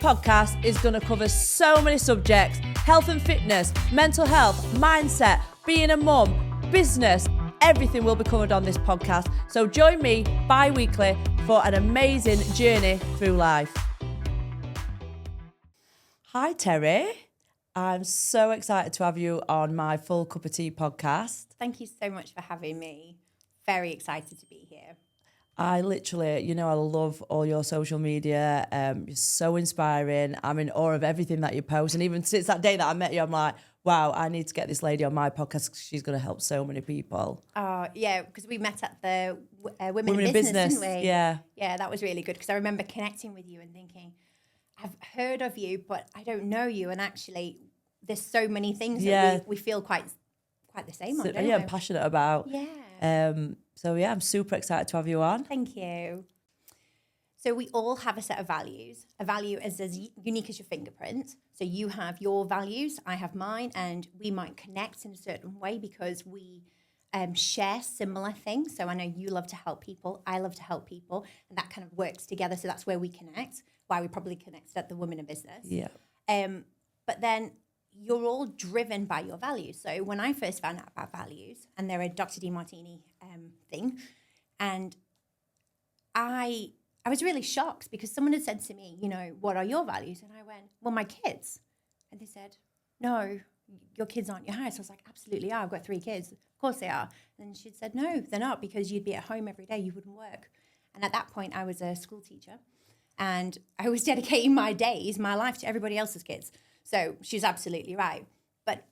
podcast is going to cover so many subjects: health and fitness, mental health, mindset, being a mum, business. Everything will be covered on this podcast. So join me bi-weekly for an amazing journey through life. Hi, Terri. I'm so excited to have you on my Full Cup of Tea podcast. Thank you so much for having me. Very excited to be here. I literally, I love all your social media. You're so inspiring. I'm in awe of everything that you post. And even since that day that I met you, I'm like, wow, I need to get this lady on my podcast because she's going to help so many people. Oh, yeah, because we met at the Women in Business, didn't we? Yeah. Yeah, that was really good because I remember connecting with you and thinking, I've heard of you, but I don't know you. And actually, there's so many things that we feel quite the same on, don't we? Yeah, I'm passionate about. Yeah. So, I'm super excited to have you on. Thank you. So we all have a set of values. A value is as unique as your fingerprint. So you have your values, I have mine, and we might connect in a certain way because we share similar things. So I know you love to help people, I love to help people, and that kind of works together. So that's where we connect, why we probably connected at the Women in Business. Yeah. But then you're all driven by your values. So when I first found out about values, and they're a Dr. DeMartini thing, and I was really shocked because someone had said to me, what are your values? And I went, well, my kids. And they said, no, your kids aren't your house. I was like, absolutely are. I've got 3 kids. Of course they are. And she said, no, they're not, because you'd be at home every day. You wouldn't work. And at that point, I was a school teacher. And I was dedicating my days, my life to everybody else's kids. So she's absolutely right. But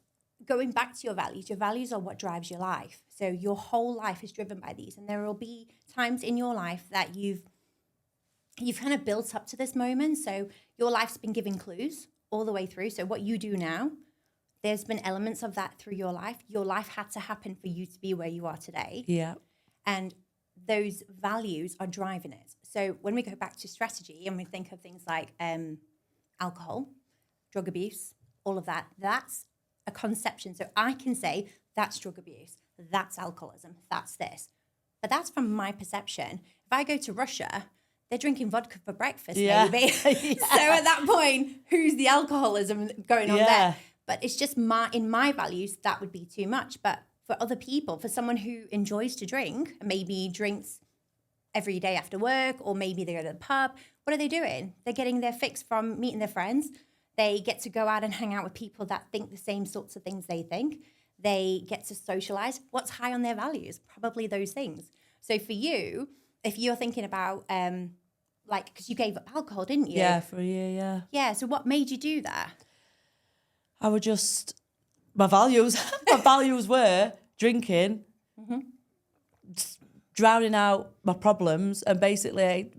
going back to your values are what drives your life. So your whole life is driven by these. And there will be times in your life that you've kind of built up to this moment. So your life's been giving clues all the way through. So what you do now, there's been elements of that through your life. Your life had to happen for you to be where you are today. Yeah. And those values are driving it. So when we go back to strategy and we think of things like alcohol, drug abuse, all of that, that's a conception. So I can say that's drug abuse, that's alcoholism, that's this. But that's from my perception. If I go to Russia, they're drinking vodka for breakfast, maybe. So at that point, who's the alcoholism going on there? But it's just in my values, that would be too much. But for other people, for someone who enjoys to drink, maybe drinks every day after work, or maybe they go to the pub, what are they doing? They're getting their fix from meeting their friends. They get to go out and hang out with people that think the same sorts of things they think. They get to socialize. What's high on their values? Probably those things. So for you, if you're thinking about, because you gave up alcohol, didn't you? Yeah, for a year, yeah. Yeah, so what made you do that? I would my values were drinking, drowning out my problems, and basically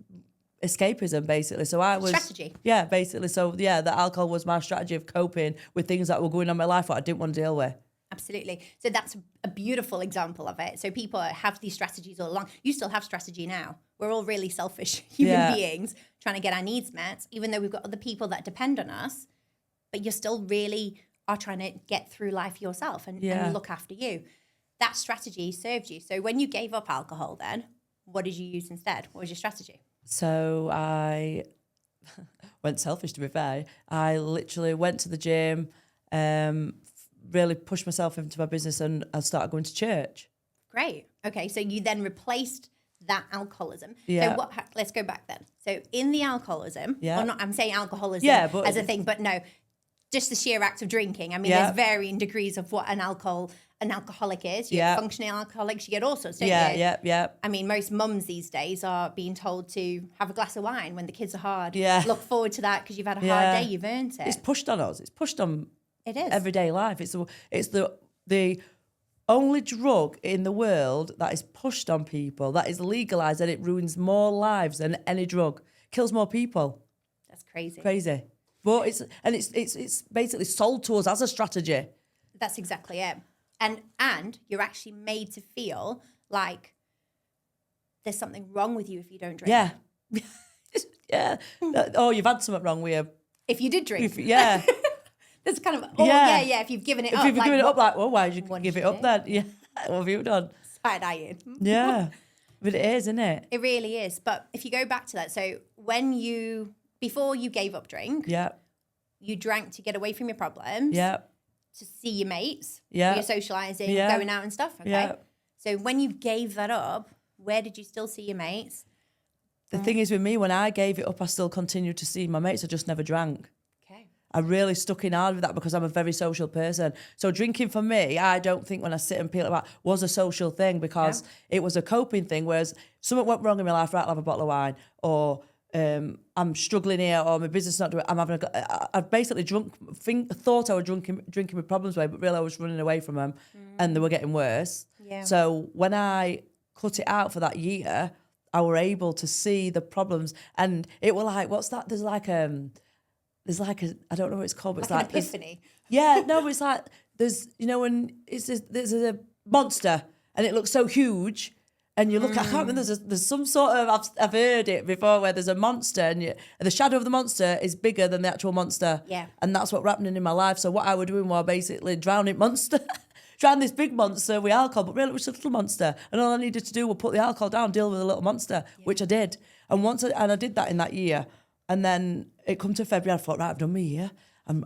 escapism, basically. So I was... Strategy. Yeah, basically. So, the alcohol was my strategy of coping with things that were going on in my life that I didn't want to deal with. Absolutely. So that's a beautiful example of it. So people have these strategies all along. You still have strategy now. We're all really selfish human beings trying to get our needs met, even though we've got other people that depend on us. But you still really are trying to get through life yourself and look after you. That strategy served you. So when you gave up alcohol then, what did you use instead? What was your strategy? So I went selfish, to be fair. I literally went to the gym, really pushed myself into my business, and I started going to church. Great. Okay, so you then replaced that alcoholism. Yeah. So let's go back then. So in the alcoholism, or not, I'm saying alcoholism as a thing, but no, just the sheer act of drinking. I mean, there's varying degrees of what an alcoholic is. You get functioning alcoholics, you get all sorts, don't you? Yeah. I mean, most mums these days are being told to have a glass of wine when the kids are hard. Yeah. Look forward to that because you've had a hard day, you've earned it. It's pushed on us. It's pushed on everyday life. It's the only drug in the world that is pushed on people, that is legalised, and it ruins more lives than any drug. Kills more people. That's crazy. Crazy. But it's basically sold to us as a strategy. That's exactly it. And you're actually made to feel like there's something wrong with you if you don't drink. Yeah. Yeah. Oh, you've had something wrong with you. If you did drink. Yeah. There's kind of, if you've given it up. If you've given it up, like, well, why did you give it up then? Yeah. What have you done? Side-eyeing. Yeah. But it is, isn't it? It really is. But if you go back to that, so when you before you gave up drink, Yeah. you drank to get away from your problems. Yeah. To see your mates. Yeah. You're socializing, Yeah. going out and stuff. Okay. Yeah. So when you gave that up, where did you still see your mates? The thing is with me, when I gave it up, I still continued to see my mates. I just never drank. Okay. I really stuck in hard with that because I'm a very social person. So drinking for me, I don't think when I sit and peel it back, was a social thing because it was a coping thing. Whereas something went wrong in my life, right, I'll have a bottle of wine, or I'm struggling here, or my business is not doing. I've basically thought I was drinking my problems away, but really I was running away from them, and they were getting worse. Yeah. So when I cut it out for that year, I were able to see the problems, and it were like, what's that? There's like a, I don't know what it's called, but it's Like like an epiphany. yeah, no, but it's like there's, when there's a monster and it looks so huge, and you look, I can't remember, there's some sort of, I've heard it before where there's a monster and the shadow of the monster is bigger than the actual monster. Yeah. And that's what was happening in my life. So what I was doing was basically drowning monster. Drown this big monster with alcohol, but really it was a little monster. And all I needed to do was put the alcohol down, deal with a little monster, which I did. And I did that in that year. And then it come to February, I thought, right, I've done my year. I'm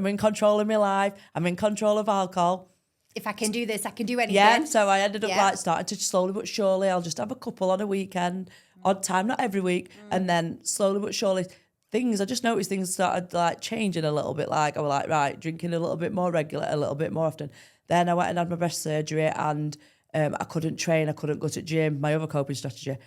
in control of my life. I'm in control of alcohol. If I can do this, I can do anything. Yeah, so I ended up Yeah. starting to slowly but surely, I'll just have a couple on a weekend, odd time, not every week. And then slowly but surely, I just noticed things started like changing a little bit. Like I was like, right, drinking a little bit more regular, a little bit more often. Then I went and had my breast surgery, and I couldn't train, I couldn't go to the gym, my other coping strategy.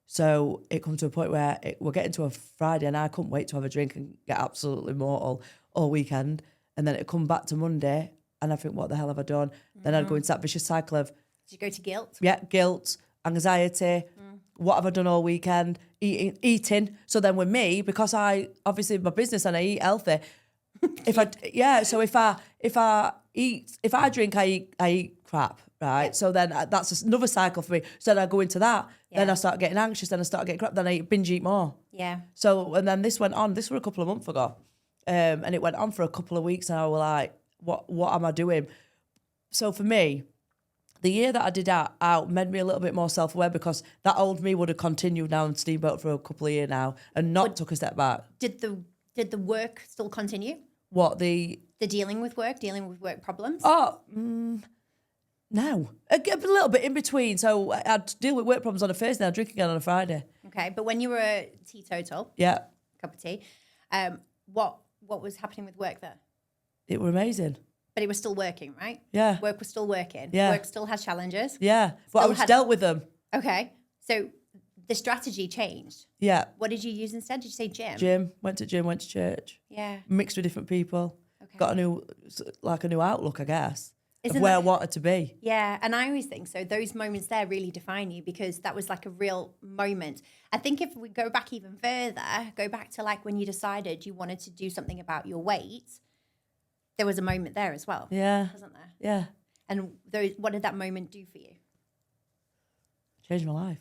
So it come to a point where we're getting to a Friday and I couldn't wait to have a drink and get absolutely mortal all weekend. And then it come back to Monday and I think, what the hell have I done? Then I'd go into that vicious cycle of... Did you go to guilt? Yeah, guilt, anxiety. What have I done all weekend? Eating. So then with me, because I, obviously my business and I eat healthy, if I drink, I eat crap, right? Yep. So then that's another cycle for me. So then I go into that, then Yeah. I start getting anxious, then I start getting crap, then I binge eat more. Yeah. So, and then this went on, this was a couple of months ago, and it went on for a couple of weeks and I was like, what am I doing? So for me, the year that I did out made me a little bit more self-aware because that old me would have continued now and steamboat for a couple of years now and not took a step back. Did the work still continue? What, The dealing with work problems? Oh, no. A little bit in between. So I'd deal with work problems on a Thursday, I'd drink again on a Friday. Okay, but when you were a teetotal, Yeah. cup of tea, what was happening with work there? It were amazing. But it was still working, right? Yeah. Work was still working. Yeah. Work still has challenges. Yeah. But I was dealt with them. Okay, so the strategy changed. Yeah. What did you use instead? Did you say Gym, went to church. Yeah. Mixed with different people. Okay. Got a new outlook, I guess, Isn't of where that- I wanted to be. Yeah, and I always think so. Those moments there really define you because that was like a real moment. I think if we go back even further, go back to like when you decided you wanted to do something about your weight, there was a moment there as well. Yeah. Wasn't there? Yeah. And what did that moment do for you? Changed my life.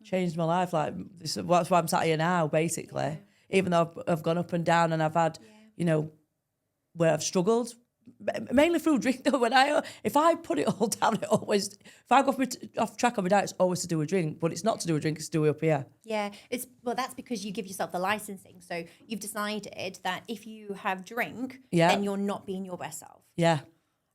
Changed my life. Like, that's why I'm sat here now, basically. Yeah. Even though I've gone up and down and I've had, where I've struggled, mainly through drink. If I put it all down, if I go off track of my diet, it's always to do with drink. But it's not to do with drink, it's to do with up here. Yeah, that's because you give yourself the licensing. So you've decided that if you have drink, then you're not being your best self. Yeah.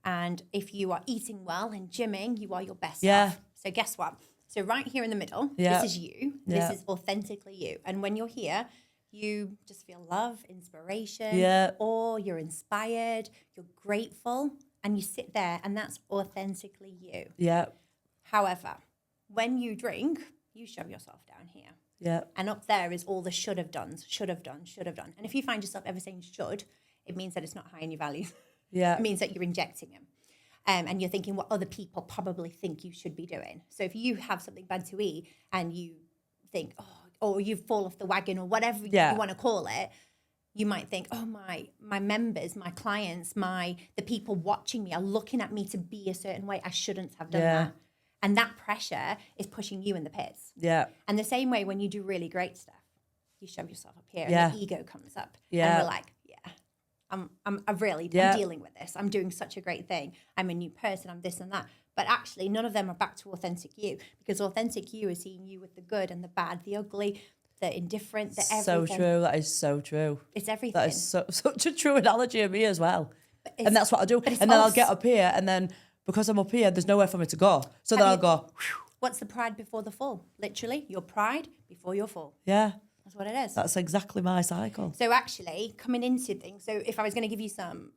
And if you are eating well and gymming, you are your best Yeah. self. So guess what? So right here in the middle, Yeah. this is you. Yeah. This is authentically you. And when you're here, you just feel love, inspiration, Yeah. or you're inspired, you're grateful, and you sit there and that's authentically you. Yeah. However, when you drink, you shove yourself down here. Yeah. And up there is all the should have done. And if you find yourself ever saying should, it means that it's not high in your values. Yeah. It means that you're injecting them. And you're thinking what other people probably think you should be doing. So if you have something bad to eat and you think, or you fall off the wagon or whatever you want to call it, you might think, my members, my clients, the people watching me are looking at me to be a certain way. I shouldn't have done that. And that pressure is pushing you in the pits. Yeah. And the same way when you do really great stuff, you shove yourself up here Yeah. and the ego comes up. Yeah. And we're like, I'm dealing with this. I'm doing such a great thing. I'm a new person. I'm this and that. But actually, none of them are back to authentic you because authentic you is seeing you with the good and the bad, the ugly, the indifferent, the everything. So true. That is so true. It's everything. That is such a true analogy of me as well. And that's what I do. And then false. I'll get up here, and then because I'm up here, there's nowhere for me to go. So then I'll go, whew. What's the pride before the fall? Literally, your pride before your fall. Yeah. That's what it is. That's exactly my cycle. So actually, coming into things, so if I was going to give you some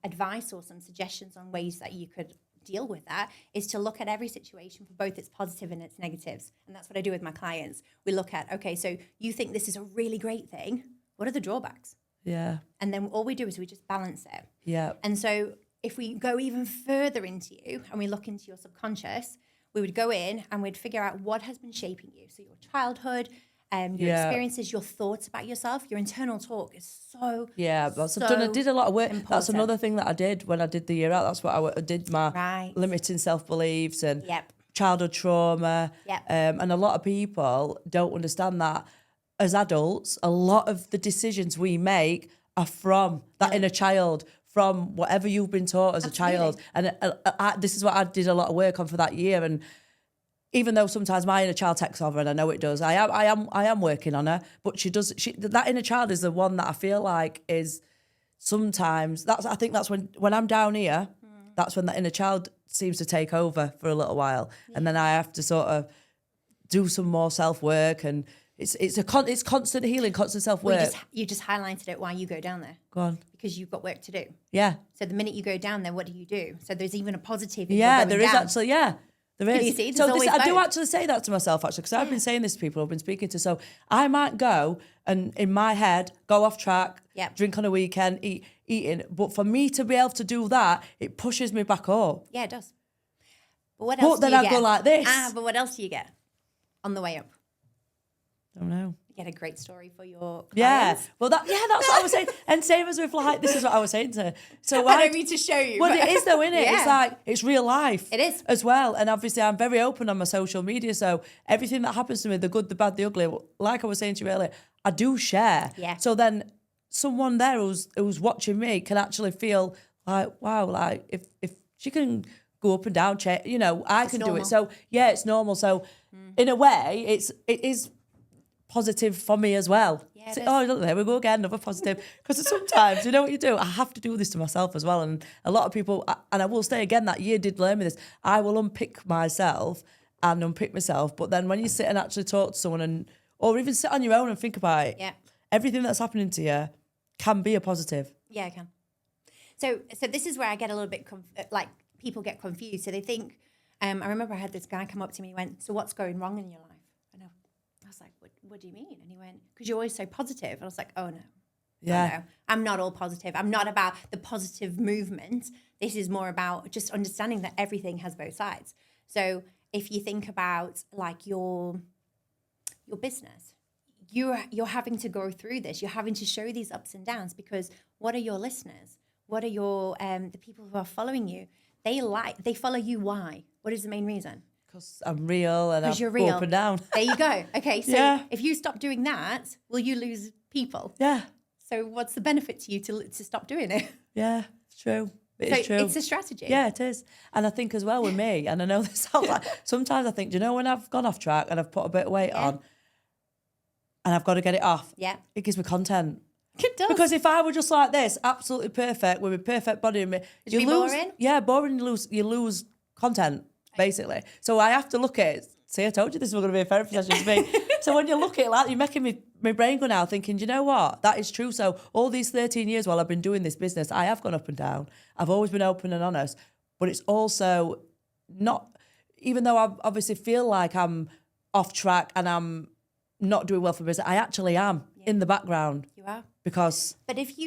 advice or some suggestions on ways that you could deal with that, is to look at every situation for both its positive and its negatives. And that's what I do with my clients. We look at, okay, so you think this is a really great thing. What are the drawbacks? Yeah. And then all we do is we just balance it. Yeah. And so if we go even further into you and we look into your subconscious, we would go in and we'd figure out what has been shaping you. So your childhood, your experiences, your thoughts about yourself, your internal talk is so I did a lot of work. important. That's another thing that I did when I did the year out. That's what I did, my limiting self-beliefs and childhood trauma. And a lot of people don't understand that as adults, a lot of the decisions we make are from that inner child, from whatever you've been taught as a child. And this is what I did a lot of work on for that year. And even though sometimes my inner child takes over, and I know it does, I am working on her, but that inner child is the one that I feel like is sometimes, I think that's when I'm down here, that's when that inner child seems to take over for a little while. And then I have to sort of do some more self-work, and it's constant healing, constant self-work. Well, you just highlighted it why you go down there. Go on. Because you've got work to do. Yeah. So the minute you go down there, what do? So there's even a positive. There is actually, There is. You see, so I do actually say that to myself, actually, because I've been saying this to people I've been speaking to. So I might go and in my head, go off track, drink on a weekend, eating. But for me to be able to do that, it pushes me back up. Yeah, it does. But what else do you get? But then I go like this. But what else do you get on the way up? I don't know. You get a great story for your clients. Yeah. Well, that's what I was saying. And same as with this is what I was saying to her. So I don't mean to show you. Well, it is though, isn't it? Yeah. It's like, it's real life. It is. As well. And obviously I'm very open on my social media. So everything that happens to me, the good, the bad, the ugly, like I was saying to you earlier, I do share. Yeah. So then someone there who's watching me can actually feel like, wow, like if she can go up and down, I can do it. So yeah, it's normal. So in a way, it is positive for me as well. Yeah, so, look, there we go again, another positive. Because sometimes, you know what you do? I have to do this to myself as well. And a lot of people, and I will say again, that year did learn me this. I will unpick myself and unpick myself. But then when you sit and actually talk to someone, or even sit on your own and think about it, everything that's happening to you can be a positive. Yeah, it can. So this is where I get a little bit, people get confused. So they think, I remember I had this guy come up to me and he went, so what's going wrong in your life? I was like, what do you mean? And he went, because you're always so positive. And I was like, oh, no. Yeah. Oh, no. I'm not all positive. I'm not about the positive movement. This is more about just understanding that everything has both sides. So if you think about like your business, you're having to go through this. You're having to show these ups and downs because what are your listeners? What are your the people who are following you? They follow you. Why? What is the main reason? Because I'm real and I go go up and down. There you go. Okay, so if you stop doing that, will you lose people? Yeah. So what's the benefit to you to stop doing it? Yeah, it's true. It's true. It's a strategy. Yeah, it is. And I think as well with me, and I know this sounds like, sometimes I think, do you know when I've gone off track and I've put a bit of weight on and I've got to get it off? Yeah. It gives me content. It does. Because if I were just like this, absolutely perfect, with a perfect body, It'd be boring? Yeah, boring, you lose content. Basically. So I have to look at it. See, I told you this was going to be a therapy session to me. So when you look at it like, you're making my brain go now thinking, do you know what? That is true. So all these 13 years while I've been doing this business, I have gone up and down. I've always been open and honest. But it's also not, even though I obviously feel like I'm off track and I'm not doing well for business, I actually am in the background. You are. Because. But if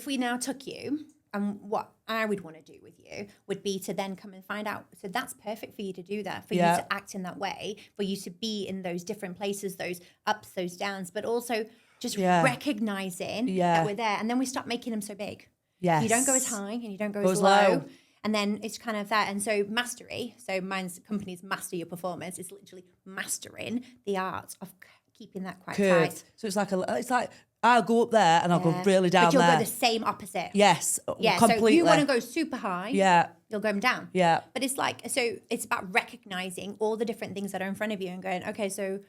we now took you, and what I would want to do with you would be to then come and find out. So that's perfect for you to do that, for you to act in that way, for you to be in those different places, those ups, those downs, but also just recognizing that we're there. And then we stop making them so big. Yes. You don't go as high and you don't go as low. And then it's kind of that. And so mastery, so mine's company's Master Your Performance, is literally mastering the art of keeping that quite tight. So it's like I'll go up there and I'll go really down there. But you'll go the same opposite. Yes, completely. So you want to go super high. Yeah. You'll go down. Yeah. But it's like, so it's about recognizing all the different things that are in front of you and going, okay, so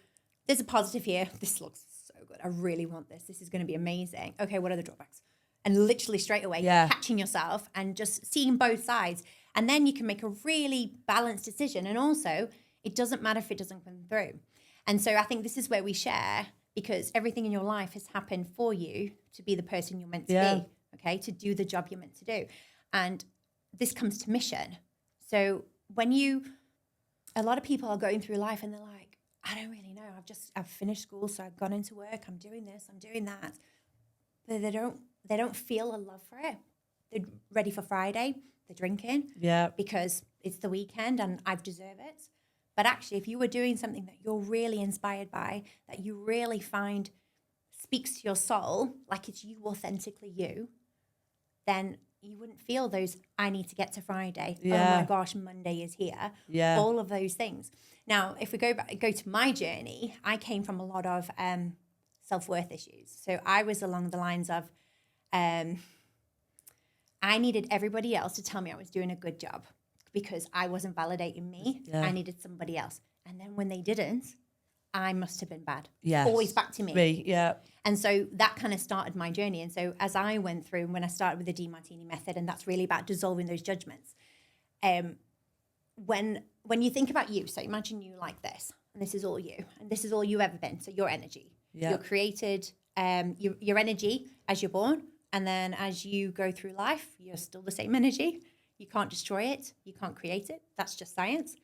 there's a positive here. This looks good. I really want this. This is going to be amazing. Okay, what are the drawbacks? And literally straight away catching yourself and just seeing both sides. And then you can make a really balanced decision. And also, it doesn't matter if it doesn't come through. And so I think this is where we share, because everything in your life has happened for you to be the person you're meant to be, okay, to do the job you're meant to do. And this comes to mission. So a lot of people are going through life and they're like, I don't really know. I've finished school, so I've gone into work. I'm doing this, I'm doing that. But they don't feel a love for it. They're ready for Friday. They're drinking because it's the weekend and I deserve it. But actually, if you were doing something that you're really inspired by, that you really find speaks to your soul, like it's you, authentically you, then you wouldn't feel those, I need to get to Friday. Oh my gosh, Monday is here. All of those things. Now, if we go to my journey, I came from a lot of self-worth issues. So I was along the lines of, I needed everybody else to tell me I was doing a good job because I wasn't validating me. I needed somebody else. And then when they didn't, I must have been bad. Always back to me. And so that kind of started my journey. And so as I went through, when I started with the DeMartini method, and that's really about dissolving those judgments. When you think about you, so imagine you like this, and this is all you, and this is all you've ever been. So your energy, you're created, your energy as you're born. And then as you go through life, you're still the same energy. You can't destroy it. You can't create it. That's just science.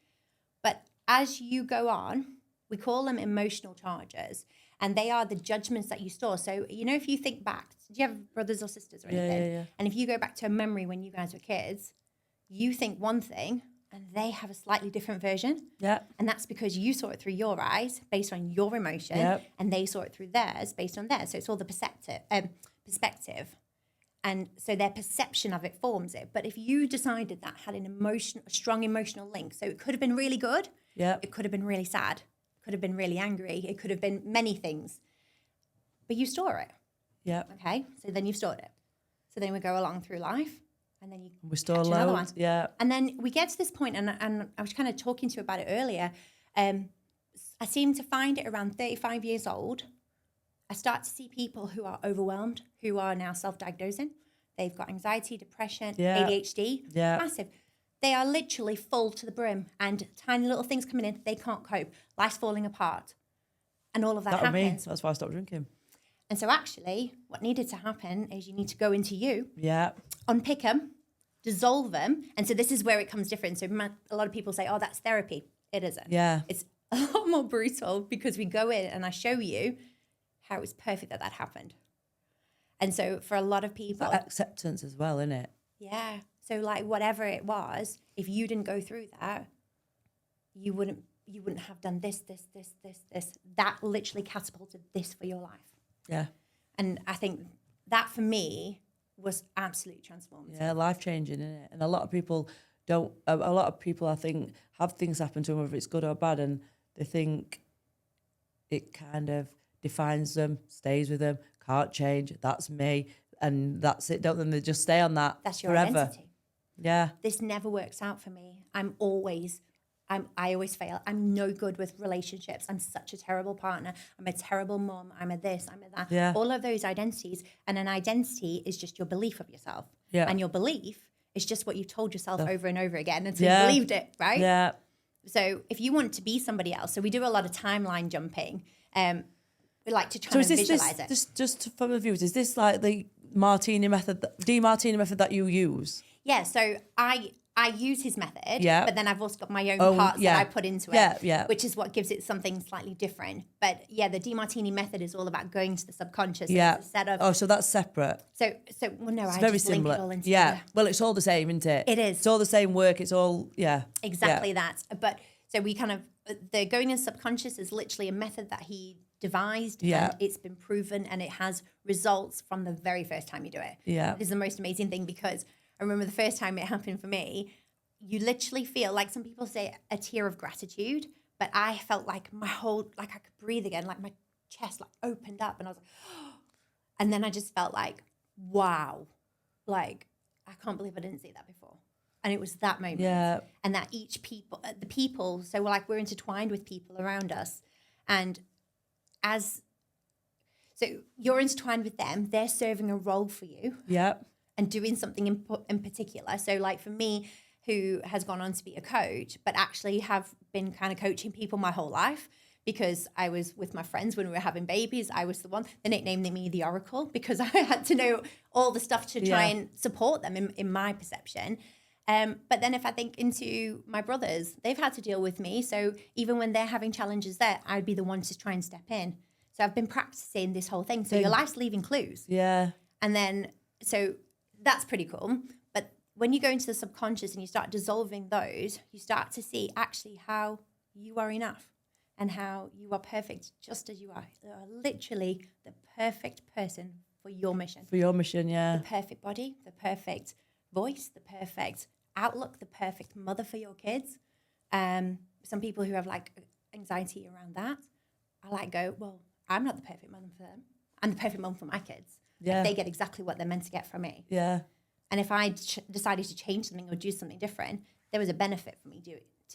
But as you go on, we call them emotional charges. And they are the judgments that you store. So, if you think back, do you have brothers or sisters or anything? Yeah. And if you go back to a memory when you guys were kids, you think one thing and they have a slightly different version. And that's because you saw it through your eyes based on your emotion and they saw it through theirs based on theirs. So it's all the perspective. And so their perception of it forms it. But if you decided that had a strong emotional link, so it could have been really good. It could have been really sad. It could have been really angry. It could have been many things. But you store it. Okay. So then you've stored it. So then we go along through life and then we store another one. And then we get to this point, and I was kind of talking to you about it earlier. I seem to find it around 35 years old. I start to see people who are overwhelmed, who are now self-diagnosing. They've got anxiety, depression, ADHD, massive. They are literally full to the brim and tiny little things coming in. They can't cope. Life's falling apart. And all of that happens. That's why I stopped drinking. And so actually what needed to happen is you need to go into you, unpick them, dissolve them. And so this is where it comes different. So a lot of people say, oh, that's therapy. It isn't. It's a lot more brutal because we go in and I show you how it was perfect that happened. And so for a lot of people... That acceptance as well, isn't it? Yeah. So like whatever it was, if you didn't go through that, you wouldn't have done this. That literally catapulted this for your life. And I think that for me was absolutely transformative. Life-changing, isn't it? And a lot of people I think have things happen to them, whether it's good or bad, and they think it kind of defines them, stays with them, can't change, that's me, and that's it, don't they? They just stay on that That's your forever. Identity. This never works out for me. I always fail. I'm no good with relationships. I'm such a terrible partner. I'm a terrible mom. I'm a this, I'm a that. Yeah. All of those identities. And an identity is just your belief of yourself. Yeah. And your belief is just what you've told yourself over and over again until you believed it, right? Yeah. So if you want to be somebody else, so we do a lot of timeline jumping. We like to try and visualize it. Just for the viewers, is this like the DeMartini method that you use? Yeah, so I use his method, but then I've also got my own parts that I put into it, which is what gives it something slightly different. But yeah, the DeMartini method is all about going to the subconscious instead of... Oh, so that's separate. So well, no, it's I very just similar. link it all into Well, it's all the same, isn't it? It is. It's all the same work. It's all, Exactly that. But so we kind of... The going in subconscious is literally a method that he devised and it's been proven and it has results from the very first time you do it. It is the most amazing thing because I remember the first time it happened for me, you literally feel like some people say a tear of gratitude, but I felt like my whole, like I could breathe again, like my chest like opened up and I was like, oh. And then I just felt like, wow, like I can't believe I didn't see that before. And it was that moment. And that the people, so like we're intertwined with people around us. And as So you're intertwined with them. They're serving a role for you. Yeah. And doing something in particular. So like for me, who has gone on to be a coach, but actually have been kind of coaching people my whole life, because I was with my friends when we were having babies. I was the one, they nicknamed me the Oracle, because I had to know all the stuff to try and support them in my perception. But then if I think into my brothers, they've had to deal with me. So even when they're having challenges there, I'd be the one to try and step in. So I've been practicing this whole thing. So your life's leaving clues. Yeah. And then, so that's pretty cool. But when you go into the subconscious and you start dissolving those, you start to see actually how you are enough and how you are perfect just as you are. You are literally the perfect person for your mission. For your mission, yeah. The perfect body, the perfect voice, the perfect outlook, the perfect mother for your kids. Some people who have like anxiety around that, I like go, well, I'm not the perfect mother for them. I'm the perfect mom for my kids. Yeah. Like, they get exactly what they're meant to get from me. Yeah. And if I decided to change something or do something different, there was a benefit for me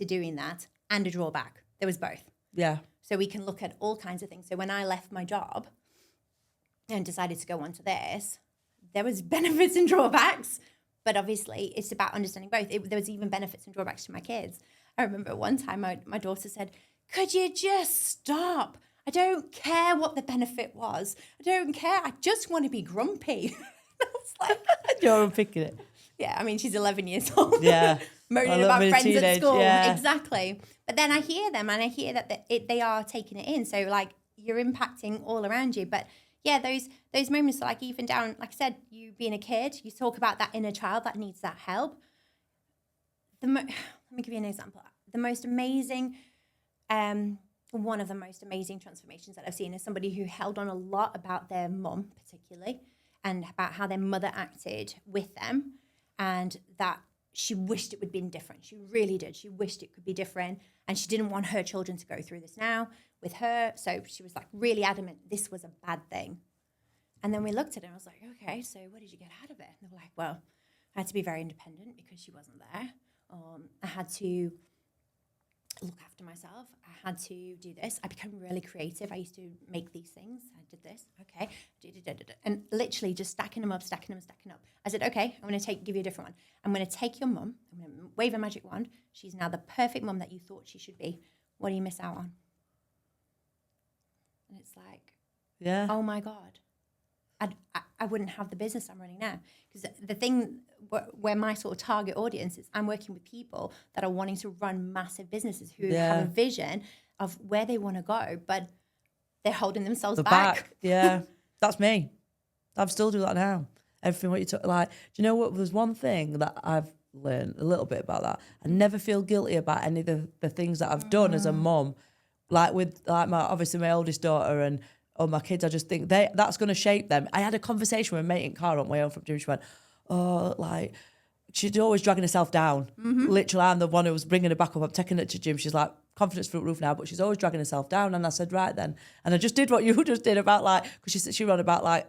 doing that and a drawback. There was both. Yeah. So we can look at all kinds of things. So when I left my job and decided to go on to this, there was benefits and drawbacks. But obviously, it's about understanding both. There was even benefits and drawbacks to my kids. I remember one time my daughter said, could you just stop? I don't care what the benefit was. I don't care. I just want to be grumpy. I was like... You're unpicking it. Yeah, I mean, she's 11 years old. Yeah. Moaning about friends at school. Yeah. Exactly. But then I hear them and I hear that they are taking it in. So, like, you're impacting all around you. But, yeah, those moments, like, even down, like I said, you being a kid, you talk about that inner child that needs that help. Let me give you an example. The most amazing... one of the most amazing transformations that I've seen is somebody who held on a lot about their mum, particularly, and about how their mother acted with them, and that she wished it would have been different. She really did. She wished it could be different, and she didn't want her children to go through this now with her. So she was like really adamant this was a bad thing. And then we looked at it and I was like, okay, so what did you get out of it? And they were like, well, I had to be very independent because she wasn't there. I had to look after myself. I had to do this. I became really creative. I used to make these things. I did this. Okay. And literally just stacking them up. I said, okay, I'm going to give you a different one. I'm going to take your mum. I'm going to wave a magic wand. She's now the perfect mum that you thought she should be. What do you miss out on? And it's like, yeah. Oh my God. I wouldn't have the business I'm running now. Because the thing where my sort of target audience is, I'm working with people that are wanting to run massive businesses who have a vision of where they want to go, but they're holding themselves back. Yeah, that's me. I still do that now. Everything what you took, like, do you know what? There's one thing that I've learned a little bit about that. I never feel guilty about any of the things that I've done as a mum. Like with like my oldest daughter and my kids, I just think that's going to shape them. I had a conversation with a mate in car on my way home from gym. She went, oh, like, she's always dragging herself down. Mm-hmm. Literally, I'm the one who was bringing her back up. I'm taking her to gym. She's like, confidence through the roof now, but she's always dragging herself down. And I said, right then. And I just did what you just did about like, because she wrote about like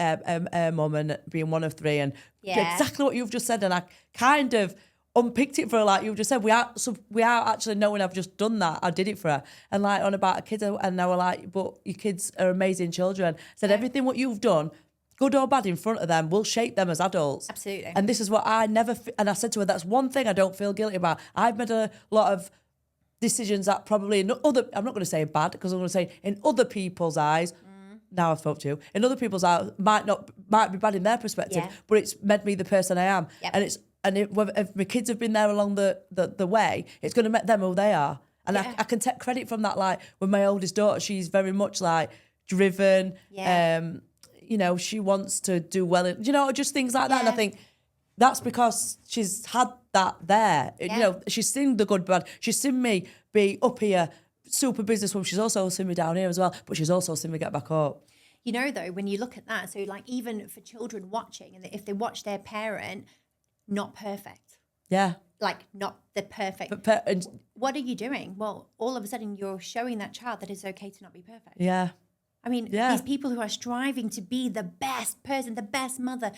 mum and being one of three and exactly what you've just said. And I kind of unpicked it for her, like you just said. We are actually knowing I've just done that. I did it for her. And like on about a kid, and they were like, but your kids are amazing children. I said, everything what you've done, good or bad in front of them, will shape them as adults. Absolutely. And this is what I never, and I said to her, that's one thing I don't feel guilty about. I've made a lot of decisions that probably I'm not going to say bad, because I'm going to say in other people's eyes, now I've spoke to you, in other people's eyes might be bad in their perspective, but it's made me the person I am. Yep. And if my kids have been there along the way, it's going to make them who they are. And I can take credit from that. Like with my oldest daughter, she's very much like driven. You know, she wants to do well. Just things like that. And I think that's because she's had that there. You know, she's seen the good, bad. She's seen me be up here, super businesswoman. She's also seen me down here as well, but she's also seen me get back up. You know, though, when you look at that, so like even for children watching, and if they watch their parent not perfect. Yeah. Like not the perfect. What are you doing? Well, all of a sudden you're showing that child that it's okay to not be perfect. Yeah. I mean, these people who are striving to be the best person, the best mother,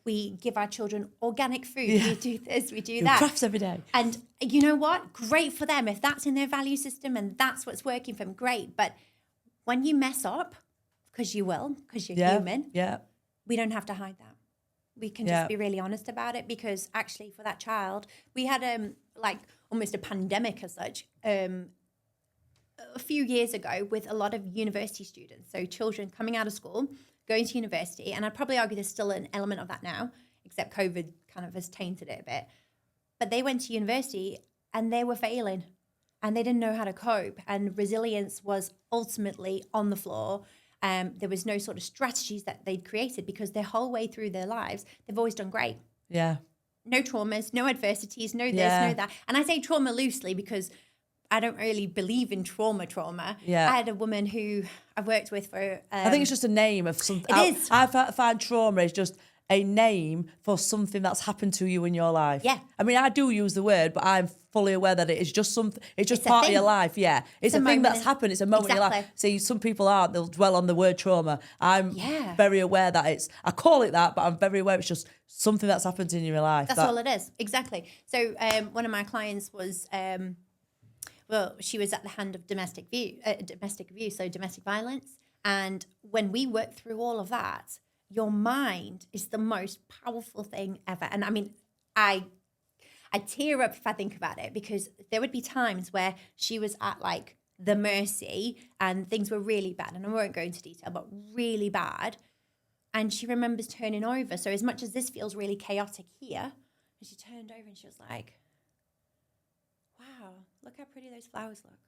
we give our children organic food. Yeah. We do this, we do that. Crafts every day. And you know what? Great for them. If that's in their value system and that's what's working for them, great. But when you mess up, because you will, because you're Yeah. human. Yeah. We don't have to hide that. We can just be really honest about it, because actually for that child, we had like almost a pandemic as such a few years ago with a lot of university students. So children coming out of school, going to university, and I'd probably argue there's still an element of that now, except COVID kind of has tainted it a bit. But they went to university and they were failing and they didn't know how to cope, and resilience was ultimately on the floor. There was no sort of strategies that they'd created, because their whole way through their lives, they've always done great. Yeah. No traumas, no adversities, no this, no that. And I say trauma loosely because I don't really believe in trauma. Yeah. I had a woman who I've worked with for... I think it's just a name of something. It is. I find trauma is just a name for something that's happened to you in your life. Yeah. I mean, I do use the word, but I'm fully aware that it is just something. It's just It's a part of thing. your life. Yeah. It's a thing that's happened. It's a moment in your life. Exactly. See, some people aren't. They'll dwell on the word trauma. I'm Yeah. very aware that I call it that, but I'm very aware it's just something that's happened in your life. That's all it is. Exactly. So one of my clients was... she was at the hand of domestic abuse, so domestic violence. And when we work through all of that, your mind is the most powerful thing ever. And I mean, I tear up if I think about it, because there would be times where she was at like the mercy and things were really bad. And I won't go into detail, but really bad. And she remembers turning over. So as much as this feels really chaotic here, and she turned over and she was like, wow, look how pretty those flowers look.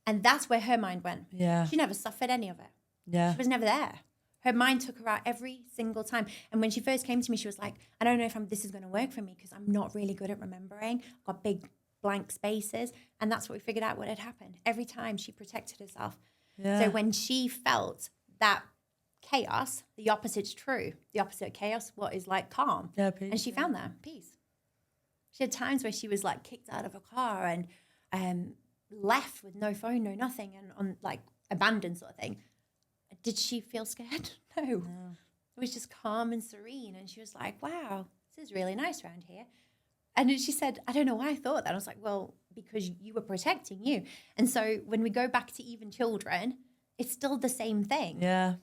And that's where her mind went. Yeah. She never suffered any of it. Yeah. She was never there. Her mind took her out every single time. And when she first came to me, she was like, I don't know if this is going to work for me, because I'm not really good at remembering. I've got big blank spaces. And that's what we figured out what had happened. Every time she protected herself. Yeah. So when she felt that chaos, the opposite's true. The opposite of chaos, what is like calm. Yeah, peace. And she found that, peace. She had times where she was like kicked out of a car and left with no phone, no nothing, and on like abandoned sort of thing. Did she feel scared? No. It was just calm and serene. And she was like, wow, this is really nice around here. And then she said, I don't know why I thought that. I was like, well, because you were protecting you. And so when we go back to even children, it's still the same thing. Yeah.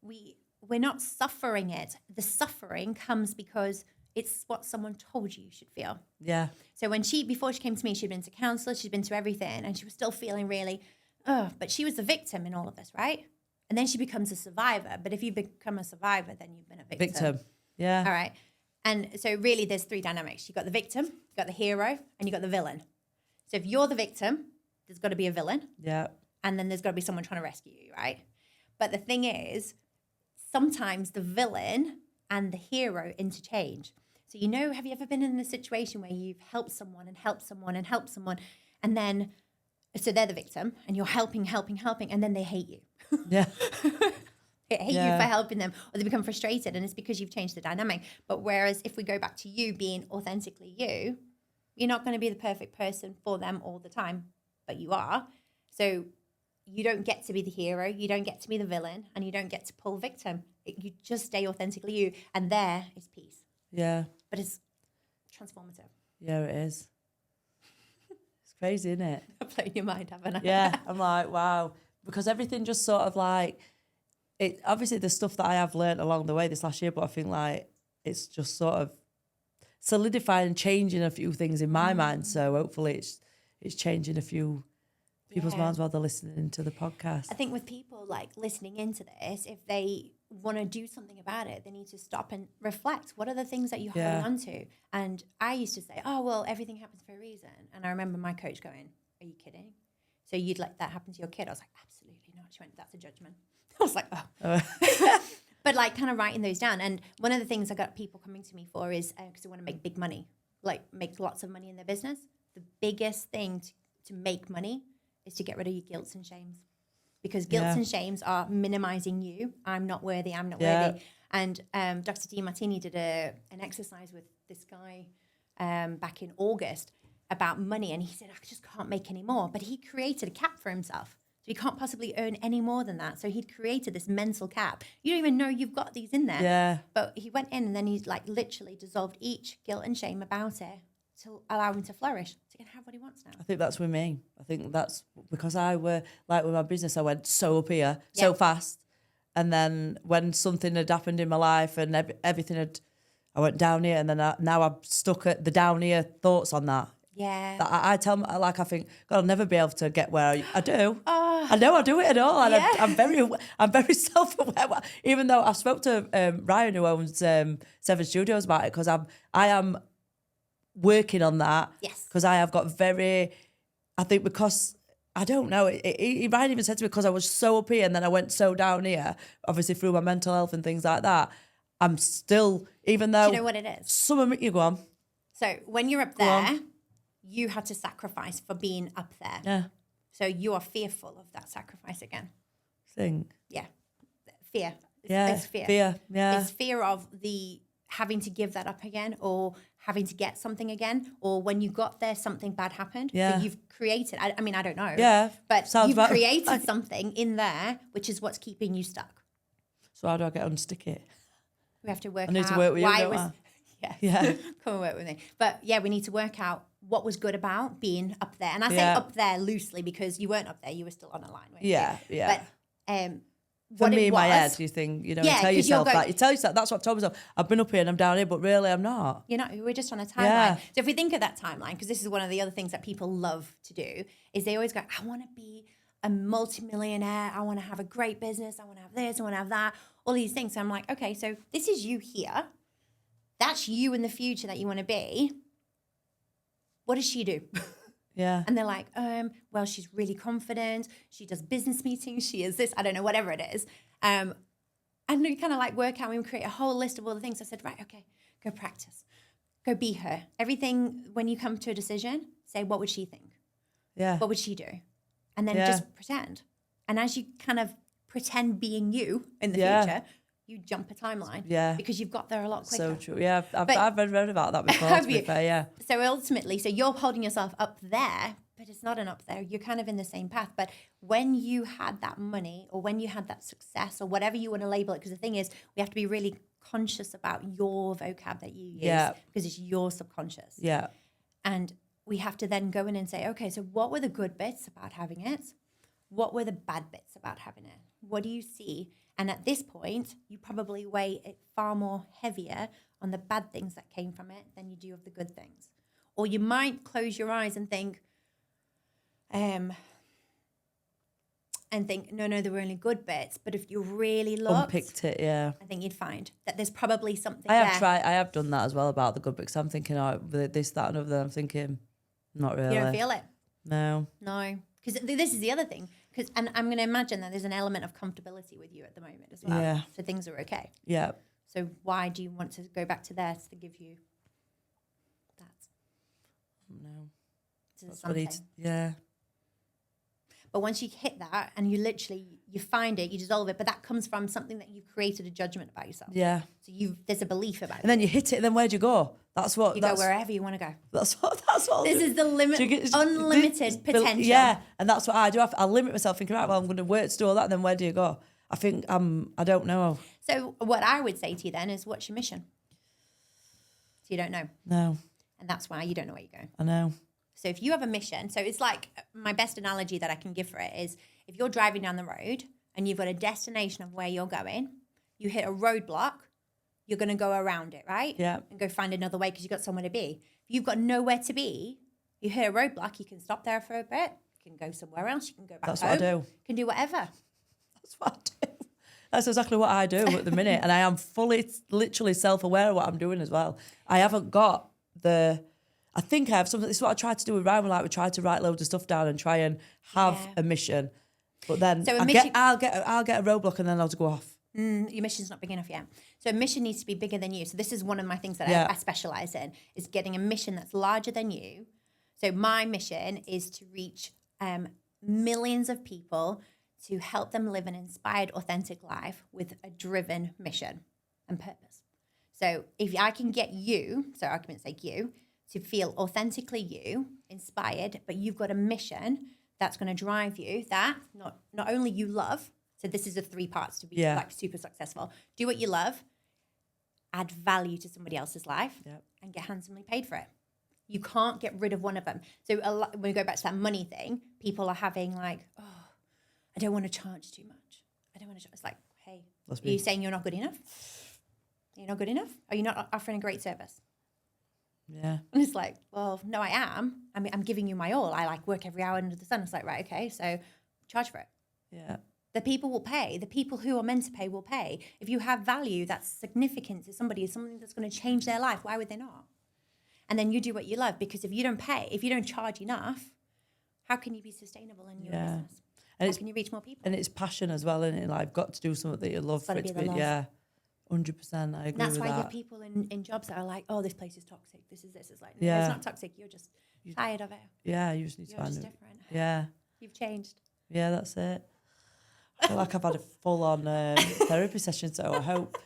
We're not suffering it. The suffering comes because it's what someone told you should feel. Yeah. So before she came to me, she'd been to counsellor, she'd been to everything, and she was still feeling really, but she was the victim in all of this, right? And then she becomes a survivor. But if you become a survivor, then you've been a victim. Yeah. All right. And so really there's three dynamics. You've got the victim, you've got the hero, and you've got the villain. So if you're the victim, there's got to be a villain. Yeah. And then there's got to be someone trying to rescue you, right? But the thing is, sometimes the villain and the hero interchange. So, have you ever been in a situation where you've helped someone and helped someone and helped someone, and then, so they're the victim, and you're helping, and then they hate you. Yeah. They hate you for helping them, or they become frustrated, and it's because you've changed the dynamic. But whereas if we go back to you being authentically you, you're not going to be the perfect person for them all the time, but you are. So you don't get to be the hero, you don't get to be the villain, and you don't get to pull victim. You just stay authentically you, and there is peace. Yeah. But it's transformative. Yeah, it is. It's crazy, isn't it? I've blown your mind, haven't I? Yeah. I'm like, wow. Because everything just sort of like, it. Obviously the stuff that I have learned along the way this last year, but I think like it's just sort of solidifying and changing a few things in my mind. So hopefully it's changing a few people's minds while they're listening to the podcast. I think with people like listening into this, if they want to do something about it, they need to stop and reflect. What are the things that you're holding on to? And I used to say, oh, well, everything happens for a reason. And I remember my coach going, are you kidding? So you'd let that happen to your kid? I was like, absolutely not. She went, that's a judgment. I was like, oh. But like kind of writing those down. And one of the things I got people coming to me for is because they want to make big money, like make lots of money in their business. The biggest thing to make money is to get rid of your guilts and shames. Because guilts and shames are minimizing you. I'm not worthy. I'm not worthy. And Dr. Demartini did an exercise with this guy back in August about money. And he said, I just can't make any more. But he created a cap for himself. So he can't possibly earn any more than that. So he'd created this mental cap. You don't even know you've got these in there. Yeah. But he went in and then he's like literally dissolved each guilt and shame about it to allow him to flourish. So he can have what he wants now. I think that's with me. I think that's because I were like with my business, I went so up here so fast. And then when something had happened in my life and I went down here, and then now I'm stuck at the down here thoughts on that. Yeah. That I tell my, like, I think, God, I'll never be able to get where I do. I know I do it at all. And Yeah. I'm very self-aware. Even though I spoke to Ryan, who owns 7 Studios, about it, because I am working on that. Yes. Because I have got I think because, I don't know, Ryan even said to me, because I was so up here and then I went so down here, obviously through my mental health and things like that, I'm still, even though... Do you know what it is? Some of you go on. So when you're up there, you had to sacrifice for being up there. Yeah. So you are fearful of that sacrifice again. Yeah. Fear. It's fear. Fear. Yeah. It's fear of having to give that up again, or having to get something again, or when you got there, something bad happened. Yeah. So you've created, I mean, I don't know. Yeah. But Sounds you've created something in there, which is what's keeping you stuck. So how do I get unstick it? We have to work out. I need to work with you, don't I? Yeah. Come and work with me. But yeah, we need to work out what was good about being up there. And I say up there loosely because you weren't up there, you were still on a line, weren't you? Yeah. But for me, in my head, you think, you tell yourself that. You tell yourself, that's what I've told myself. I've been up here and I'm down here, but really I'm not. You're not. We're just on a timeline. Yeah. So if we think of that timeline, because this is one of the other things that people love to do, is they always go, I want to be a multimillionaire. I want to have a great business. I want to have this. I want to have that. All these things. So I'm like, okay, so this is you here. That's you in the future that you want to be. What does she do? Yeah. And they're like, well, she's really confident. She does business meetings. She is this. I don't know, whatever it is. And we kind of like work out, we create a whole list of all the things. I said, right, okay, go practice. Go be her. Everything, when you come to a decision, say, what would she think? Yeah. What would she do? And then just pretend. And as you kind of pretend being you in the future, you jump a timeline. Yeah. Because you've got there a lot quicker. So true. Yeah. I've read about that before, to be fair, yeah. So ultimately, you're holding yourself up there, but it's not an up there. You're kind of in the same path. But when you had that money, or when you had that success, or whatever you want to label it, because the thing is, we have to be really conscious about your vocab that you use, because it's your subconscious. Yeah. And we have to then go in and say, okay, so what were the good bits about having it? What were the bad bits about having it? What do you see? And at this point, you probably weigh it far more heavier on the bad things that came from it than you do of the good things. Or you might close your eyes and think, no, there were only good bits. But if you really looked, unpicked it, yeah. I think you'd find that there's probably something I there. have done that as well about the good bits. I'm thinking, this, that, and other. I'm thinking, not really. You don't feel it? No. No. Because this is the other thing. And I'm going to imagine that there's an element of comfortability with you at the moment as well. Yeah. So things are okay. Yeah. So why do you want to go back to theirs to give you that? No. That's something. Yeah. But once you hit that and you find it, you dissolve it, but that comes from something that you created a judgment about yourself. Yeah. So there's a belief about it. And then you hit it, and then where'd you go? You go wherever you want to go. That's what this is the unlimited potential. Yeah, and that's what I do. I limit myself thinking, right, well, I'm going to work to do all that, and then where do you go? I think I don't know. So what I would say to you then is, what's your mission? So you don't know. No. And that's why you don't know where you're going. I know. So if you have a mission, so it's like, my best analogy that I can give for it is, if you're driving down the road and you've got a destination of where you're going, you hit a roadblock, you're going to go around it, right? Yeah. And go find another way because you've got somewhere to be. If you've got nowhere to be, you hit a roadblock, you can stop there for a bit, you can go somewhere else, you can go back home. That's what I do. You can do whatever. That's what I do. That's exactly what I do at the minute. And I am literally self-aware of what I'm doing as well. I haven't got I think I have something. This is what I tried to do with Ryan. We tried to write loads of stuff down and try and have a mission. But then I'll get a roadblock and then I'll just go off. Your mission's not big enough yet. So a mission needs to be bigger than you. So this is one of my things that I specialize in, is getting a mission that's larger than you. So my mission is to reach millions of people, to help them live an inspired, authentic life with a driven mission and purpose. So if I can get you, so argument's sake you, to feel authentically you, inspired, but you've got a mission that's going to drive you, that not only you love, so this is the 3 parts to be like super successful. Do what you love, add value to somebody else's life, and get handsomely paid for it. You can't get rid of one of them. So when we go back to that money thing, people are having like, oh, I don't want to charge too much. I don't want to charge. It's like, hey, That's are you me. saying you're not good enough? You're not good enough? Are you not offering a great service? Yeah. And it's like, well, no, I am. I mean, I'm giving you my all. I like work every hour under the sun. It's like, right, okay, so charge for it. Yeah. The people will pay. The people who are meant to pay will pay. If you have value that's significant to somebody, something that's going to change their life, why would they not? And then you do what you love, because if you don't pay, if you don't charge enough, how can you be sustainable in your business? And how can you reach more people? And it's passion as well, isn't it? Like, I've got to do something that you love. Gotta For it be to the love. Yeah, 100%. I agree And that's with why that. you have people in jobs that are like, oh, this place is toxic. This is this. It's like, no, Yeah. it's not toxic. You're just tired of it. Yeah, you just need to You're find just it. different. Yeah. You've changed. Yeah, that's it. I feel like I've had a full-on therapy session, so I hope.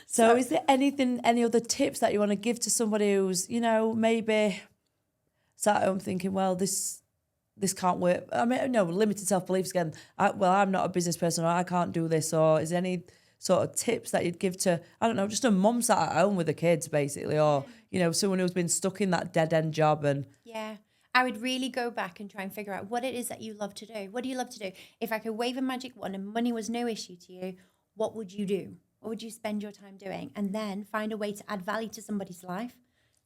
So is there any other tips that you want to give to somebody who's, maybe sat at home thinking, well, this can't work? I mean, no, limited self-beliefs again. I'm not a business person, or I can't do this. Or is there any sort of tips that you'd give to, I don't know, just a mum sat at home with the kids, basically, or, someone who's been stuck in that dead-end job? And Yeah. I would really go back and try and figure out what it is that you love to do. What do you love to do? If I could wave a magic wand and money was no issue to you, what would you do? What would you spend your time doing? And then find a way to add value to somebody's life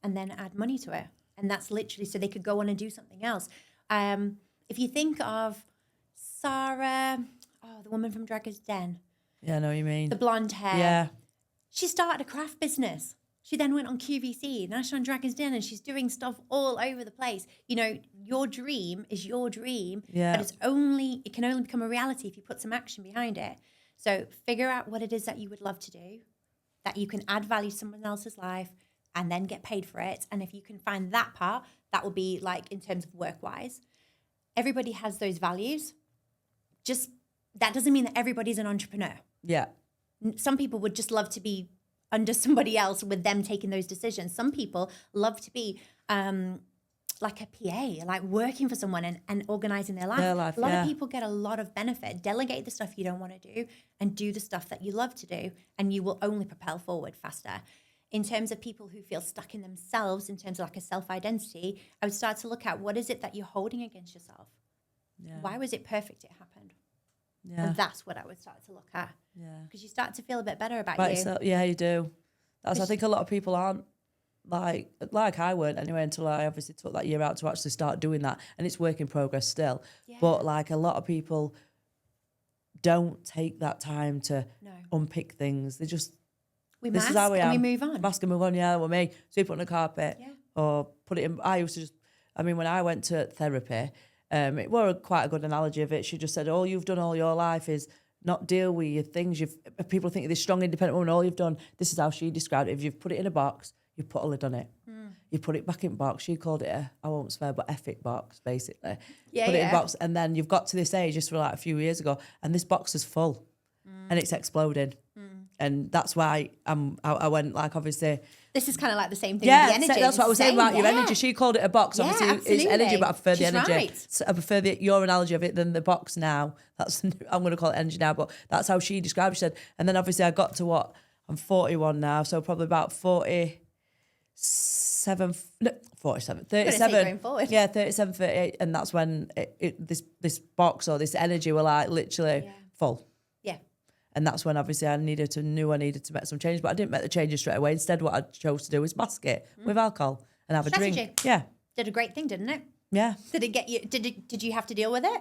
and then add money to it. And that's literally so they could go on and do something else. If you think of Sarah, the woman from Dragon's Den. yeah, I know what you mean. The blonde hair. Yeah. She started a craft business. She then went on QVC, now she's on Dragon's Den, and she's doing stuff all over the place. Your dream is your dream, Yeah. but it can only become a reality if you put some action behind it. So figure out what it is that you would love to do, that you can add value to someone else's life, and then get paid for it. And if you can find that part, that will be like in terms of work-wise. Everybody has those values. Just that doesn't mean that everybody's an entrepreneur. Yeah. Some people would just love to be under somebody else with them taking those decisions. Some people love to be like a PA, like working for someone and organizing their life. A lot of people get a lot of benefit. Delegate the stuff you don't want to do and do the stuff that you love to do, and you will only propel forward faster. In terms of people who feel stuck in themselves, in terms of like a self-identity, I would start to look at what is it that you're holding against yourself? Yeah. Why was it perfect it happened? Yeah. And that's what I would start to look at. Yeah. Because you start to feel a bit better about Right, you. so, yeah, you do. I think a lot of people aren't like I weren't anyway until I obviously took that year out to actually start doing that, and it's work in progress still. Yeah. But like a lot of people don't take that time to unpick things. They just We this mask is how we and am. we move on. Mask and move on. Yeah, well, me sweep it on the carpet or put it in. I used to just. I mean, when I went to therapy, it was quite a good analogy of it. She just said, all you've done all your life is not deal with your things. People think you're this strong, independent woman. All you've done, this is how she described it. If you've put it in a box, you put a lid on it. You put it back in box. She called it I won't swear, but ethic box, basically. Yeah, put it in box, and then you've got to this age just for like a few years ago, and this box is full, and it's exploding. And that's why I went, like, obviously. This is kind of like the same thing Yeah, with the energy. that's what I was saying about your energy. She called it a box. Yeah, Obviously, absolutely. it's energy, but I prefer the She's energy. right. So I prefer your analogy of it than the box now. I'm going to call it energy now, but that's how she described it. She said, and then obviously I got to I'm 41 now, so probably about 37, 37. Going forward. Yeah, 37, 38, and that's when this box or this energy were like literally full. Yeah. And that's when obviously I knew I needed to make some change, but I didn't make the changes straight away. Instead, what I chose to do was mask it with alcohol and have a drink. Yeah. Did a great thing, didn't it? Yeah. Did it get you? Did you have to deal with it?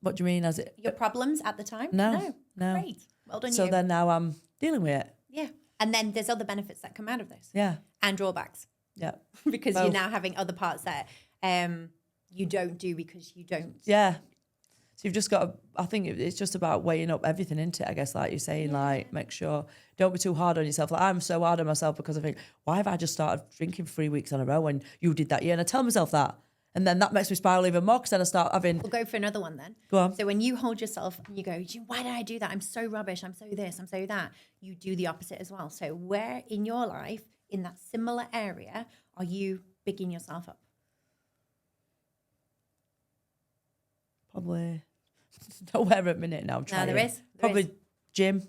What do you mean? Your problems at the time? No. Great. Well done. So you. then now I'm dealing with it. Yeah. And then there's other benefits that come out of this. Yeah. And drawbacks. Yeah. Because you're now having other parts that you don't do because you don't. Yeah. So you've just got to, I think it's just about weighing up everything into it, I guess, like you're saying, like, make sure, don't be too hard on yourself. Like, I'm so hard on myself because I think, why have I just started drinking 3 weeks in a row when you did that year? And I tell myself that. And then that makes me spiral even more because then I start having... We'll go for another one then. Go on. So when you hold yourself and you go, why did I do that? I'm so rubbish. I'm so this. I'm so that. You do the opposite as well. So where in your life, in that similar area, are you bigging yourself up? Probably nowhere at the minute now. I'm trying. No, there is. Probably gym.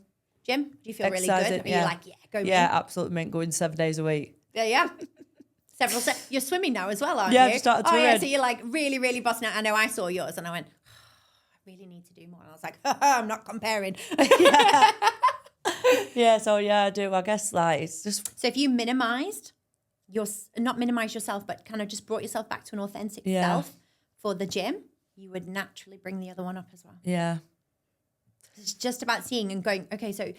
Gym? Do you feel really Exercising, good? Are you like, go me? Yeah, absolutely, mate. Going 7 days a week. Yeah. You're swimming now as well, aren't Yeah, you? I've started Oh, yeah, swimming. so you're like really, really busting out. I know I saw yours and I went, I really need to do more. And I was like, I'm not comparing. Yeah, so I do. I guess like it's just So if you not minimize yourself, but kind of just brought yourself back to an authentic self for the gym, you would naturally bring the other one up as well. Yeah. It's just about seeing and going, okay, so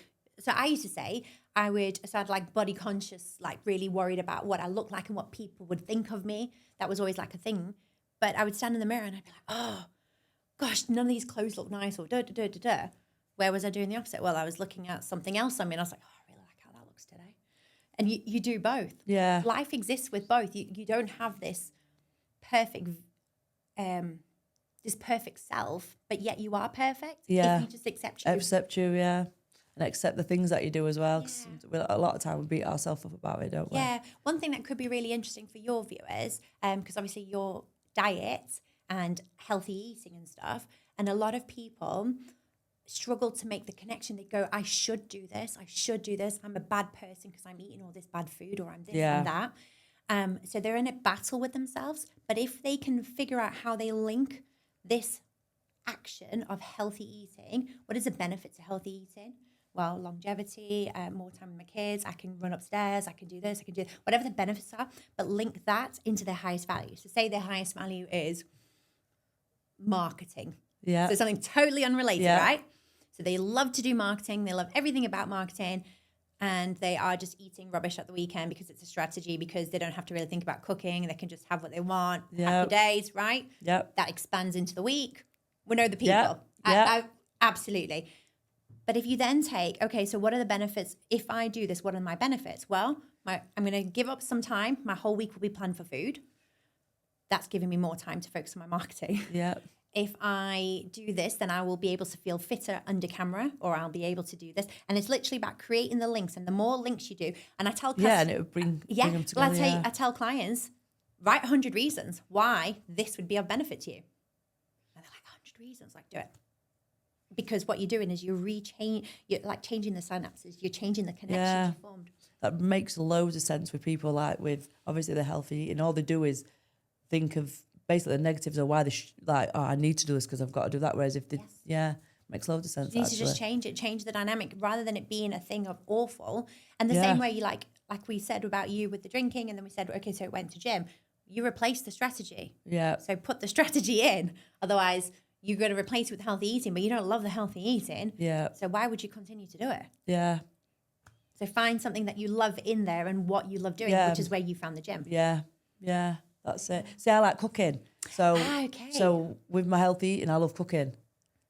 I used to say I'd like body conscious, like really worried about what I look like and what people would think of me. That was always like a thing. But I would stand in the mirror and I'd be like, oh, gosh, none of these clothes look nice or da-da-da-da-da. Where was I doing the opposite? Well, I was looking at something else on me and I was like, oh, I really like how that looks today. And you do both. Yeah. Life exists with both. You don't have this perfect self, but yet you are perfect. Yeah. If you just accept you. Accept you, yeah. And accept the things that you do as well. Because a lot of time we beat ourselves up about it, don't we? Yeah. One thing that could be really interesting for your viewers, because obviously your diet and healthy eating and stuff, and a lot of people struggle to make the connection. They go, I should do this. I'm a bad person because I'm eating all this bad food, or I'm this and that. So they're in a battle with themselves. But if they can figure out how they link this action of healthy eating, what is the benefit to healthy eating? Well, longevity, more time with my kids, I can run upstairs, I can do this, I can do whatever the benefits are, but link that into their highest value. So say their highest value is marketing. Yeah. So something totally unrelated, right? So they love to do marketing. They love everything about marketing. And they are just eating rubbish at the weekend because it's a strategy, because they don't have to really think about cooking. They can just have what they want. Happy days, right? Yep. That expands into the week. We know the people. Yep. Absolutely. But if you then take, okay, so what are the benefits? If I do this, what are my benefits? Well, I'm going to give up some time. My whole week will be planned for food. That's giving me more time to focus on my marketing. Yeah. If I do this, then I will be able to feel fitter under camera, or I'll be able to do this. And it's literally about creating the links. And the more links you do, and I tell and it would bring them together. Well, I tell clients, write 100 reasons why this would be of benefit to you. And they're like, 100 reasons, like, do it. Because what you're doing is you're like changing the synapses, you're changing the connections you formed. That makes loads of sense with people like with obviously the healthy eating. All they do is think of basically the negatives or why they I need to do this because I've got to do that. Whereas if they, makes loads of sense. You need to just change the dynamic rather than it being a thing of awful. And the same way you like we said about you with the drinking, and then we said, okay, so it went to gym. You replaced the strategy. Yeah. So put the strategy in. Otherwise, you're going to replace it with healthy eating, but you don't love the healthy eating. Yeah. So why would you continue to do it? Yeah. So find something that you love in there and what you love doing, which is where you found the gym. Yeah. Yeah. That's it. See, I like cooking. So, so with my healthy eating, I love cooking.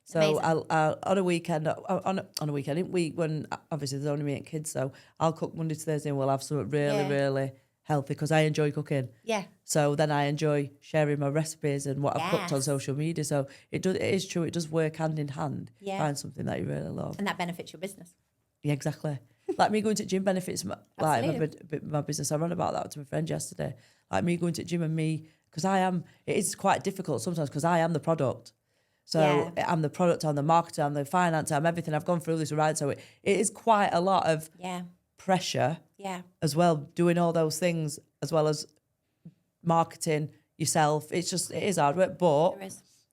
So I'll on a weekend, when obviously there's only me and kids, so I'll cook Monday to Thursday and we'll have something really healthy because I enjoy cooking. Yeah. So then I enjoy sharing my recipes and what I've cooked on social media. So it is true. It does work hand in hand. Yeah. Find something that you really love. And that benefits your business. Yeah, exactly. Like me going to the gym benefits my business. I ran about that to my friend yesterday. Like me going to the gym and me, because it is quite difficult sometimes because I am the product. So I'm the product, I'm the marketer, I'm the finance, I'm everything. I've gone through this ride. So it is quite a lot of pressure as well, doing all those things as well as marketing yourself. It is hard work, but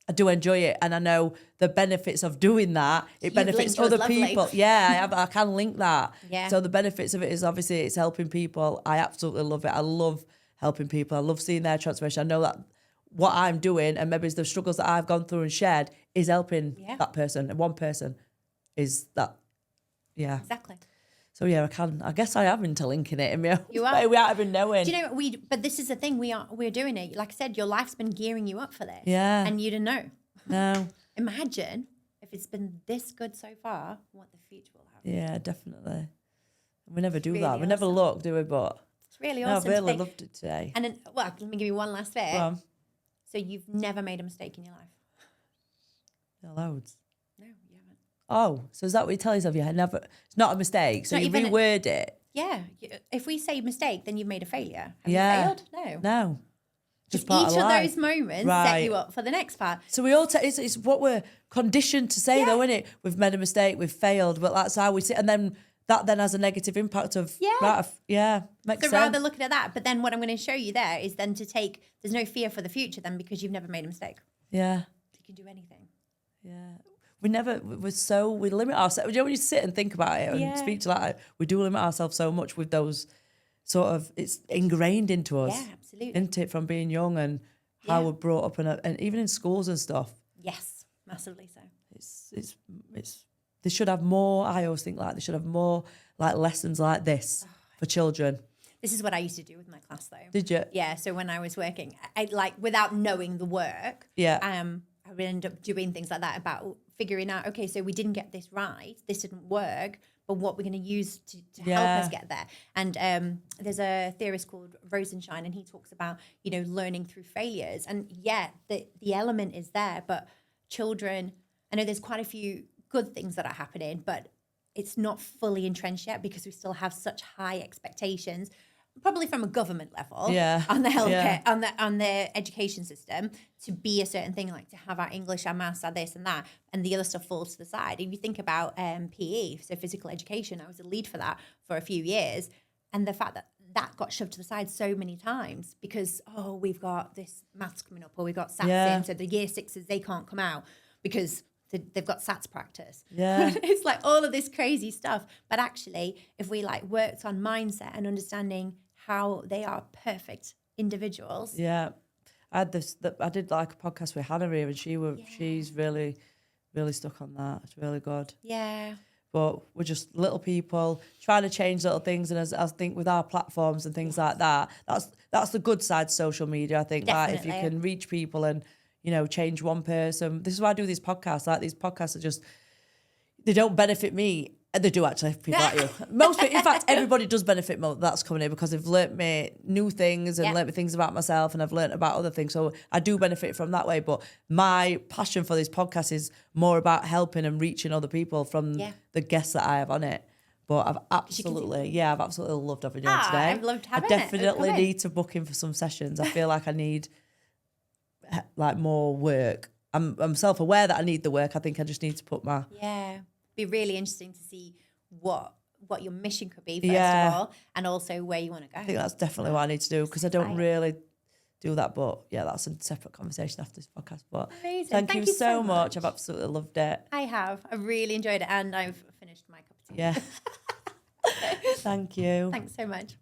I do enjoy it. And I know the benefits of doing that. It benefits other people. Yeah, I can link that. Yeah. So the benefits of it is obviously it's helping people. I absolutely love it. I love helping people. I love seeing their transformation. I know that what I'm doing and maybe the struggles that I've gone through and shared is helping that person. And one person is that. Yeah. Exactly. So I guess I am interlinking it in me. You are. Without even knowing. Do you know what but this is the thing, we're doing it. Like I said, your life's been gearing you up for this. Yeah. And you didn't know. No. Imagine if it's been this good so far, what the future will have. Yeah, definitely. We never do really that. We never look, do we? But it's really awesome. I really loved it today. And then, let me give you one last bit. So you've never made a mistake in your life? No, loads. No, you haven't. Oh, so is that what you tell yourself? Yeah, never. It's not a mistake. So you reword it. Yeah. If we say mistake, then you've made a failure. Have you failed? No. No. Just each of those moments set you up for the next part. So we all it's what we're conditioned to say, though, isn't it? We've made a mistake, we've failed, but that's how we sit, and then that then has a negative impact of makes sense. So rather looking at that, but then what I'm going to show you there is then to take. There's no fear for the future then because you've never made a mistake. Yeah. You can do anything. Yeah. We limit ourselves. You know, when you sit and think about it and speak to that, we do limit ourselves so much with those sort of, it's ingrained into us. Yeah, absolutely. Isn't it, from being young and how we're brought up and even in schools and stuff. Yes, massively so. It's they should have more, I always think like they should have more like lessons like this for children. This is what I used to do with my class though. Did you? Yeah, so when I was working, I like without knowing the work, I would end up doing things like that about figuring out, okay, so we didn't get this right, this didn't work, but what we're going to use to help us get there. And there's a theorist called Rosenshine, and he talks about, you know, learning through failures. And the element is there, but children, I know there's quite a few good things that are happening, but it's not fully entrenched yet because we still have such high expectations, probably from a government level, on the healthcare, on the education system, to be a certain thing, like to have our English, our maths, our this and that, and the other stuff falls to the side. If you think about PE, so physical education, I was a lead for that for a few years, and the fact that got shoved to the side so many times because, we've got this maths coming up, or we've got SATs in, so the year sixes, they can't come out because they've got SATs practice. Yeah. It's like all of this crazy stuff. But actually, if we like worked on mindset and understanding how they are perfect individuals. Yeah. I did like a podcast with Hannah here, and she's really, really stuck on that. It's really good. Yeah. But we're just little people trying to change little things. And as I think with our platforms and things like that, that's the good side of social media. I think that if you can reach people and, you know, change one person. This is why I do these podcasts. Like, these podcasts are just, they don't benefit me. They do actually, people like you. Most people, in fact, everybody does benefit more that's coming in because they've learnt me new things and learnt me things about myself, and I've learnt about other things. So I do benefit from that way. But my passion for this podcast is more about helping and reaching other people from the guests that I have on it. But I've absolutely loved having you on today. I've loved having I definitely need to book in for some sessions. I feel like I need like more work. I'm self-aware that I need the work. I think I just need to put my... Yeah. Be really interesting to see what your mission could be, first of all, and also where you want to go. I think that's definitely what I need to do, because I don't really do that. But yeah, that's a separate conversation after this podcast. But thank you so much. I've absolutely loved it. I have. I really enjoyed it, and I've finished my cup of tea. Yeah. Thank you. Thanks so much.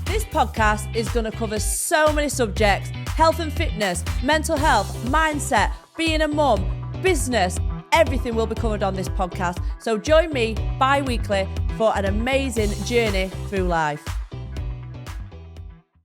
This podcast is going to cover so many subjects: health and fitness, mental health, mindset, being a mum, business. Everything will be covered on this podcast. So join me bi-weekly for an amazing journey through life.